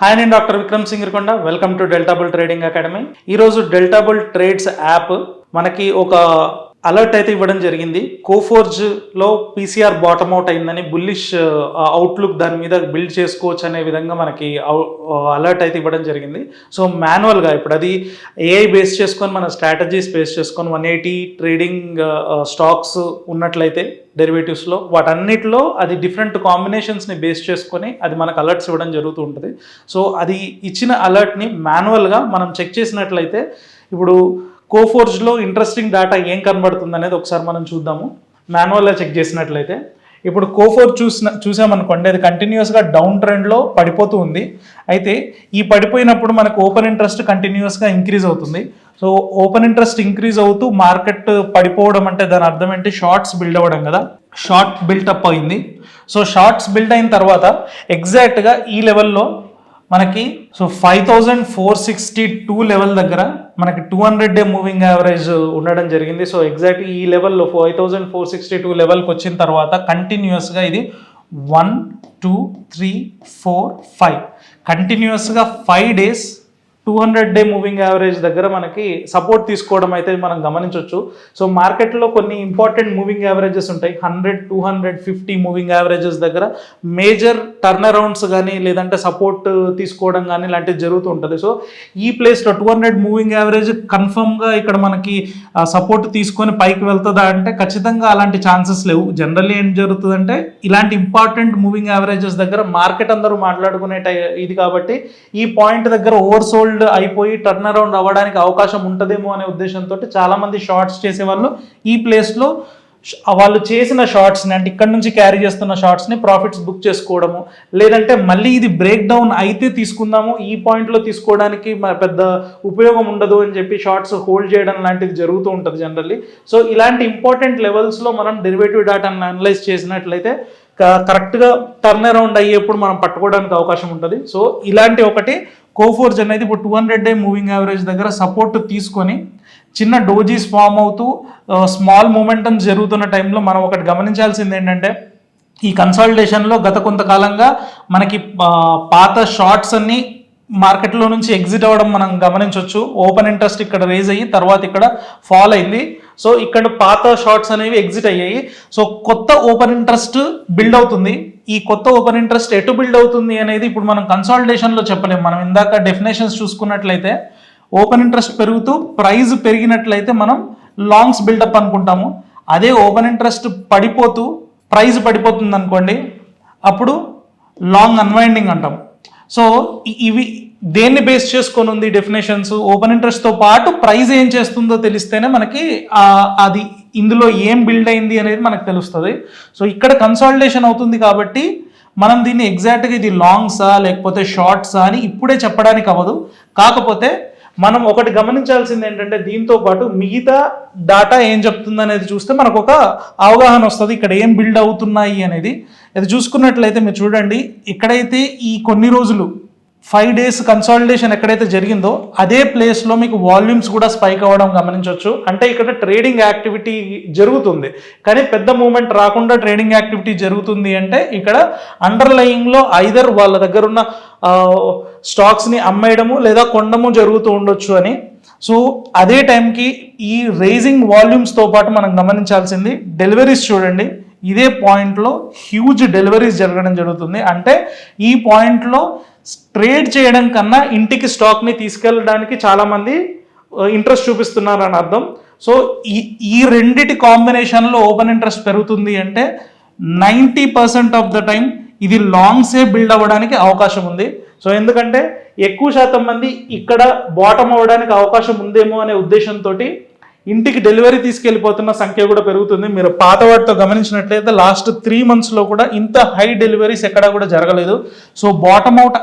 Hi, నేను doctor Vikram Singirikonda. Welcome to delta bull trading academy. ఈరోజు delta bull trades app మనకి ఒక అలర్ట్ అయితే ఇవ్వడం జరిగింది. కోఫోర్జ్లో పీసీఆర్ బాటమ్ అవుట్ అయిందని, బుల్లిష్ అవుట్లుక్ దాని మీద బిల్డ్ చేసుకోవచ్చు అనే విధంగా మనకి అలర్ట్ అయితే ఇవ్వడం జరిగింది. సో మాన్యువల్గా ఇప్పుడు అది ఏఐ బేస్ చేసుకొని, మన స్ట్రాటజీస్ బేస్ చేసుకొని 180 ట్రేడింగ్ స్టాక్స్ ఉన్నట్లయితే డెరివేటివ్స్లో వాటన్నిటిలో అది డిఫరెంట్ కాంబినేషన్స్ని బేస్ చేసుకొని అది మనకు అలర్ట్స్ ఇవ్వడం జరుగుతూ ఉంటుంది. సో అది ఇచ్చిన అలర్ట్ని మాన్యువల్గా మనం చెక్ చేసినట్లయితే ఇప్పుడు కోఫోర్జ్లో ఇంట్రెస్టింగ్ డేటా ఏం కనబడుతుంది అనేది ఒకసారి మనం చూద్దాము. మాన్యువల్గా చెక్ చేసినట్లయితే ఇప్పుడు కోఫోర్జ్ చూసామనుకోండి, అది కంటిన్యూస్గా డౌన్ ట్రెండ్లో పడిపోతూ ఉంది. అయితే ఈ పడిపోయినప్పుడు మనకు ఓపెన్ ఇంట్రెస్ట్ కంటిన్యూస్గా ఇంక్రీజ్ అవుతుంది. సో ఓపెన్ ఇంట్రెస్ట్ ఇంక్రీజ్ అవుతూ మార్కెట్ పడిపోవడం అంటే దాని అర్థం ఏంటి? షార్ట్స్ బిల్డ్ అవ్వడం కదా. షార్ట్ బిల్టప్ అయింది. సో షార్ట్స్ బిల్డ్ అయిన తర్వాత ఎగ్జాక్ట్గా ఈ లెవెల్లో మనకి 5462 లెవెల్ దగ్గర మనకి 200-డే మూవింగ్ యావరేజ్ ఉండడం జరిగింది. సో ఎగ్జాక్ట్లీ ఈ లెవెల్లో 5462 లెవెల్కి వచ్చిన తర్వాత కంటిన్యూస్గా ఇది 1, 2, 3, 4, 5 కంటిన్యూస్గా 5 డేస్ 200-డే మూవింగ్ యావరేజ్ దగ్గర మనకి సపోర్ట్ తీసుకోవడం అయితే మనం గమనించవచ్చు. సో మార్కెట్లో కొన్ని ఇంపార్టెంట్ మూవింగ్ యావరేజెస్ ఉంటాయి. 100, 250 మూవింగ్ యావరేజెస్ దగ్గర మేజర్ టర్న్ అరౌండ్స్ కానీ లేదంటే సపోర్ట్ తీసుకోవడం కానీ ఇలాంటివి జరుగుతూ ఉంటుంది. సో ఈ ప్లేస్లో 200 మూవింగ్ యావరేజ్ కన్ఫర్మ్గా ఇక్కడ మనకి సపోర్ట్ తీసుకొని పైకి వెళ్తుందా అంటే ఖచ్చితంగా అలాంటి ఛాన్సెస్ లేవు. జనరల్లీ ఏం జరుగుతుందంటే ఇలాంటి ఇంపార్టెంట్ మూవింగ్ యావరేజెస్ దగ్గర మార్కెట్ అందరూ మాట్లాడుకునే ఇది కాబట్టి ఈ పాయింట్ దగ్గర ఓవర్సోల్డ్ అయిపోయి టర్న్ అరౌండ్ అవ్వడానికి అవకాశం ఉంటుందేమో అనే ఉద్దేశంతో చాలా మంది షార్ట్స్ చేసేవాళ్ళు ఈ ప్లేస్లో వాళ్ళు చేసిన షార్ట్స్ని, అంటే ఇక్కడ నుంచి క్యారీ చేస్తున్న షార్ట్స్ని ప్రాఫిట్స్ బుక్ చేసుకోవడము, లేదంటే మళ్ళీ ఇది బ్రేక్ డౌన్ అయితే తీసుకుందాము, ఈ పాయింట్లో తీసుకోవడానికి పెద్ద ఉపయోగం ఉండదు అని చెప్పి షార్ట్స్ హోల్డ్ చేయడం లాంటిది జరుగుతూ ఉంటుంది జనరల్లీ. సో ఇలాంటి ఇంపార్టెంట్ లెవెల్స్లో మనం డెరివేటివ్ డేటాను అనలైజ్ చేసినట్లయితే కరెక్ట్గా టర్న్ అరౌండ్ అయ్యేప్పుడు మనం పట్టుకోవడానికి అవకాశం ఉంటుంది. సో ఇలాంటి ఒకటి కోఫోర్జ్ అనేది ఇప్పుడు 200-డే మూవింగ్ యావరేజ్ దగ్గర సపోర్ట్ తీసుకొని చిన్న డోజీస్ ఫామ్ అవుతూ స్మాల్ మూమెంటమ్స్ జరుగుతున్న టైంలో మనం ఒకటి గమనించాల్సింది ఏంటంటే ఈ కన్సాలిడేషన్లో గత కొంతకాలంగా మనకి పాత షార్ట్స్ అన్ని మార్కెట్లో నుంచి ఎగ్జిట్ అవ్వడం మనం గమనించవచ్చు. ఓపెన్ ఇంట్రెస్ట్ ఇక్కడ రేజ్ అయ్యి తర్వాత ఇక్కడ ఫాల్ అయింది. సో ఇక్కడ పాత షార్ట్స్ అనేవి ఎగ్జిట్ అయ్యాయి. సో కొత్త ఓపెన్ ఇంట్రెస్ట్ బిల్డ్ అవుతుంది. ఈ కొత్త ఓపెన్ ఇంట్రెస్ట్ ఎటు బిల్డ్ అవుతుంది అనేది ఇప్పుడు మనం కన్సాలిడేషన్లో చెప్పలేము. మనం ఇందాక డెఫినేషన్స్ చూసుకున్నట్లయితే ఓపెన్ ఇంట్రెస్ట్ పెరుగుతూ ప్రైస్ పెరిగినట్లయితే మనం లాంగ్స్ బిల్డప్ అనుకుంటాము. అదే ఓపెన్ ఇంట్రెస్ట్ పడిపోతూ ప్రైస్ పడిపోతుంది అనుకోండి, అప్పుడు లాంగ్ అన్వైండింగ్ అంటాం. సో ఇవి దేన్ని బేస్ చేసుకొని ఉంది డెఫినేషన్స్? ఓపెన్ ఇంట్రెస్ట్తో పాటు ప్రైస్ ఏం చేస్తుందో తెలిస్తేనే మనకి అది ఇందులో ఏం బిల్డ్ అయింది అనేది మనకు తెలుస్తుంది. సో ఇక్కడ కన్సాలిడేషన్ అవుతుంది కాబట్టి మనం దీన్ని ఎగ్జాక్ట్గా ఇది లాంగ్సా లేకపోతే షార్ట్సా అని ఇప్పుడే చెప్పడానికి అవ్వదు. కాకపోతే మనం ఒకటి గమనించాల్సింది ఏంటంటే దీంతో పాటు మిగతా డాటా ఏం చెప్తుంది అనేది చూస్తే మనకు ఒక అవగాహన వస్తుంది ఇక్కడ ఏం బిల్డ్ అవుతున్నాయి అనేది. ఇది చూసుకున్నట్లయితే మీరు చూడండి, ఇక్కడైతే ఈ కొన్ని రోజులు 5 డేస్ కన్సాలిడేషన్ ఎక్కడైతే జరిగిందో అదే ప్లేస్లో మీకు వాల్యూమ్స్ కూడా స్పైక్ అవ్వడం గమనించవచ్చు. అంటే ఇక్కడ ట్రేడింగ్ యాక్టివిటీ జరుగుతుంది కానీ పెద్ద మూమెంట్ రాకుండా ట్రేడింగ్ యాక్టివిటీ జరుగుతుంది అంటే ఇక్కడ అండర్లయింగ్లో ఐదర్ వాళ్ళ దగ్గర ఉన్న స్టాక్స్ని అమ్మేయడము లేదా కొనడము జరుగుతూ ఉండొచ్చు అని. సో అదే టైంకి ఈ రేజింగ్ వాల్యూమ్స్తో పాటు మనం గమనించాల్సింది డెలివరీస్ చూడండి. ఇదే పాయింట్లో హ్యూజ్ డెలివరీస్ జరగడం జరుగుతుంది. అంటే ఈ పాయింట్లో ట్రేడ్ చేయడం కన్నా ఇంటికి స్టాక్ని తీసుకెళ్ళడానికి చాలామంది ఇంట్రెస్ట్ చూపిస్తున్నారు అని అర్థం. సో ఈ రెండిటి కాంబినేషన్లో ఓపెన్ ఇంట్రెస్ట్ పెరుగుతుంది అంటే 90% ఆఫ్ ద టైం ఇది లాంగ్సే బిల్డ్ అవ్వడానికి అవకాశం ఉంది. సో ఎందుకంటే ఎక్కువ శాతం మంది ఇక్కడ బాటమ్ అవ్వడానికి అవకాశం ఉందేమో అనే ఉద్దేశంతో ఇంటికి డెలివరీ తీసుకెళ్ళిపోతున్న సంఖ్య కూడా పెరుగుతుంది. మీరు పాత వాటితో గమనించినట్లయితే లాస్ట్ 3 monthsలో కూడా ఇంత హై డెలివరీస్ ఎక్కడా కూడా జరగలేదు. సో బాటమ్ అవుట్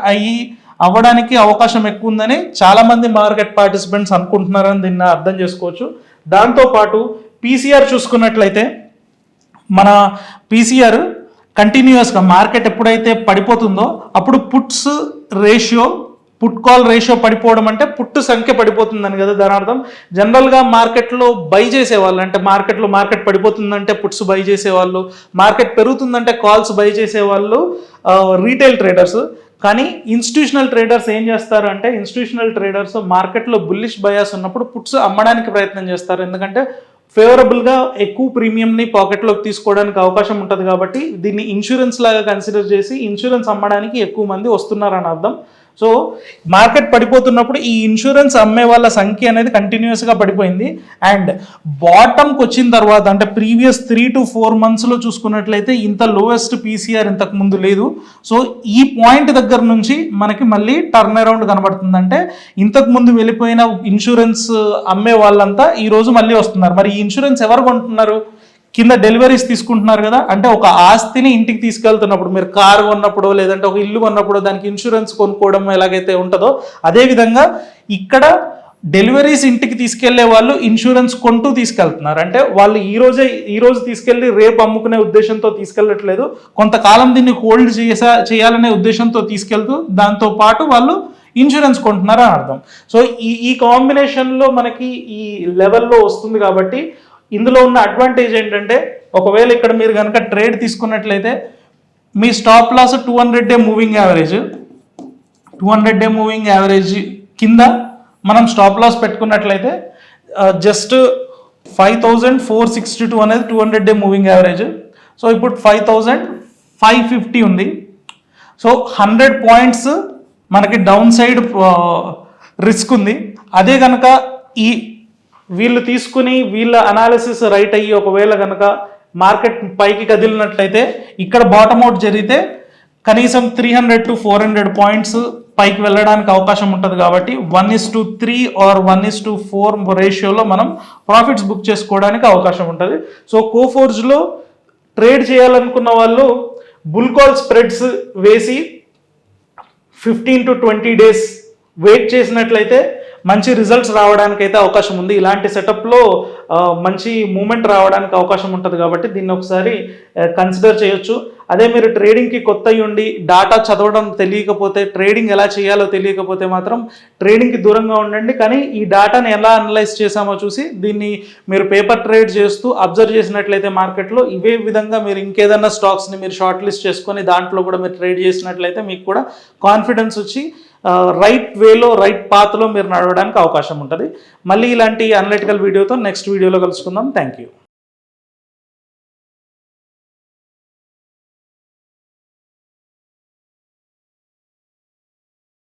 అవ్వడానికి అవకాశం ఎక్కువ ఉందని చాలామంది మార్కెట్ పార్టిసిపెంట్స్ అనుకుంటున్నారని దీన్ని అర్థం చేసుకోవచ్చు. దాంతోపాటు పీసీఆర్ చూసుకున్నట్లయితే మన పీసీఆర్ కంటిన్యూస్గా మార్కెట్ ఎప్పుడైతే పడిపోతుందో అప్పుడు పుట్ కాల్ రేషియో పడిపోవడం అంటే పుట్టు సంఖ్య పడిపోతుందని కదా దాని అర్థం. జనరల్గా మార్కెట్లో బై చేసేవాళ్ళు, అంటే మార్కెట్ పడిపోతుందంటే పుట్స్ బై చేసేవాళ్ళు, మార్కెట్ పెరుగుతుందంటే కాల్స్ బై చేసేవాళ్ళు రీటైల్ ట్రేడర్స్. కానీ ఇన్స్టిట్యూషనల్ ట్రేడర్స్ ఏం చేస్తారు అంటే ఇన్స్టిట్యూషనల్ ట్రేడర్స్ మార్కెట్లో బుల్లిష్ బయాస్ ఉన్నప్పుడు పుట్స్ అమ్మడానికి ప్రయత్నం చేస్తారు, ఎందుకంటే ఫేవరబుల్గా ఎక్కువ ప్రీమియంని పాకెట్లోకి తీసుకోవడానికి అవకాశం ఉంటుంది కాబట్టి దీన్ని ఇన్సూరెన్స్ లాగా కన్సిడర్ చేసి ఇన్సూరెన్స్ అమ్మడానికి ఎక్కువ మంది వస్తున్నారని అర్థం. సో మార్కెట్ పడిపోతున్నప్పుడు ఈ ఇన్సూరెన్స్ అమ్మే వాళ్ళ సంఖ్య అనేది కంటిన్యూస్గా పడిపోయింది. అండ్ బాటమ్కి వచ్చిన తర్వాత అంటే ప్రీవియస్ 3 to 4 monthsలో చూసుకున్నట్లయితే ఇంత లోయెస్ట్ పీసీఆర్ ఇంతకు ముందు లేదు. సో ఈ పాయింట్ దగ్గర నుంచి మనకి మళ్ళీ టర్న్ అరౌండ్ కనబడుతుంది. అంటే ఇంతకు ముందు వెళ్ళిపోయిన ఇన్సూరెన్స్ అమ్మే వాళ్ళంతా ఈరోజు మళ్ళీ వస్తున్నారు. మరి ఈ ఇన్సూరెన్స్ ఎవరు కొంటున్నారు? కింద డెలివరీస్ తీసుకుంటున్నారు కదా, అంటే ఒక ఆస్తిని ఇంటికి తీసుకెళ్తున్నప్పుడు మీరు కారు కొన్నప్పుడు లేదంటే ఒక ఇల్లు కొన్నప్పుడు దానికి ఇన్సూరెన్స్ కొనుక్కోవడం ఎలాగైతే ఉంటుందో అదేవిధంగా ఇక్కడ డెలివరీస్ ఇంటికి తీసుకెళ్లే వాళ్ళు ఇన్సూరెన్స్ కొంటూ తీసుకెళ్తున్నారు. అంటే వాళ్ళు ఈ రోజు తీసుకెళ్లి రేపు అమ్ముకునే ఉద్దేశంతో తీసుకెళ్ళట్లేదు, కొంతకాలం దీన్ని హోల్డ్ చేయాలనే ఉద్దేశంతో తీసుకెళ్తూ దాంతో పాటు వాళ్ళు ఇన్సూరెన్స్ కొంటున్నారు అని అర్థం. సో ఈ కాంబినేషన్లో మనకి ఈ లెవెల్లో వస్తుంది కాబట్టి ఇందులో ఉన్న అడ్వాంటేజ్ ఏంటంటే ఒకవేళ ఇక్కడ మీరు కనుక ట్రేడ్ తీసుకున్నట్లయితే మీ stop loss 200-day moving average 200-day moving average కింద మనం స్టాప్ లాస్ పెట్టుకున్నట్లయితే జస్ట్ 5462 అనేది 200-day మూవింగ్ యావరేజ్. సో ఇప్పుడు 5550 ఉంది. సో 100 points మనకి డౌన్ సైడ్ రిస్క్ ఉంది. అదే కనుక వీళ్ళు తీసుకుని వీళ్ళ అనాలిసిస్ రైట్ అయ్యి ఒకవేళ కనుక మార్కెట్ పైకి కదిలినట్లయితే ఇక్కడ బాటమ్ అవుట్ జరిగితే కనీసం 300 to 400 points పైకి వెళ్ళడానికి అవకాశం ఉంటుంది. కాబట్టి 1:3 or 1:4 రేషియోలో మనం ప్రాఫిట్స్ బుక్ చేసుకోవడానికి అవకాశం ఉంటుంది. సో కోఫోర్జ్లో ట్రేడ్ చేయాలనుకున్న వాళ్ళు బుల్ కాల్ స్ప్రెడ్స్ వేసి 15 to 20 days వెయిట్ చేసినట్లయితే మంచి రిజల్ట్స్ రావడానికి అయితే అవకాశం ఉంది. ఇలాంటి సెటప్లో మంచి మూమెంట్ రావడానికి అవకాశం ఉంటుంది కాబట్టి దీన్ని ఒకసారి కన్సిడర్ చేయొచ్చు. అదే మీరు ట్రేడింగ్కి కొత్త ఉండి డాటా చదవడం తెలియకపోతే, ట్రేడింగ్ ఎలా చేయాలో తెలియకపోతే మాత్రం ట్రేడింగ్కి దూరంగా ఉండండి. కానీ ఈ డాటాని ఎలా అనలైజ్ చేసామో చూసి దీన్ని మీరు పేపర్ ట్రేడ్ చేస్తూ అబ్జర్వ్ చేసినట్లయితే మార్కెట్లో ఇవే విధంగా మీరు ఇంకేదన్నా స్టాక్స్ని మీరు షార్ట్ లిస్ట్ చేసుకొని దాంట్లో కూడా మీరు ట్రేడ్ చేసినట్లయితే మీకు కూడా కాన్ఫిడెన్స్ వచ్చి రైట్ వేలో రైట్ పాత్లో మీరు నడవడానికి అవకాశం ఉంటుంది. మళ్ళీ ఇలాంటి అనలిటికల్ వీడియోతో నెక్స్ట్ వీడియోలో కలుసుకుందాం. Thank you.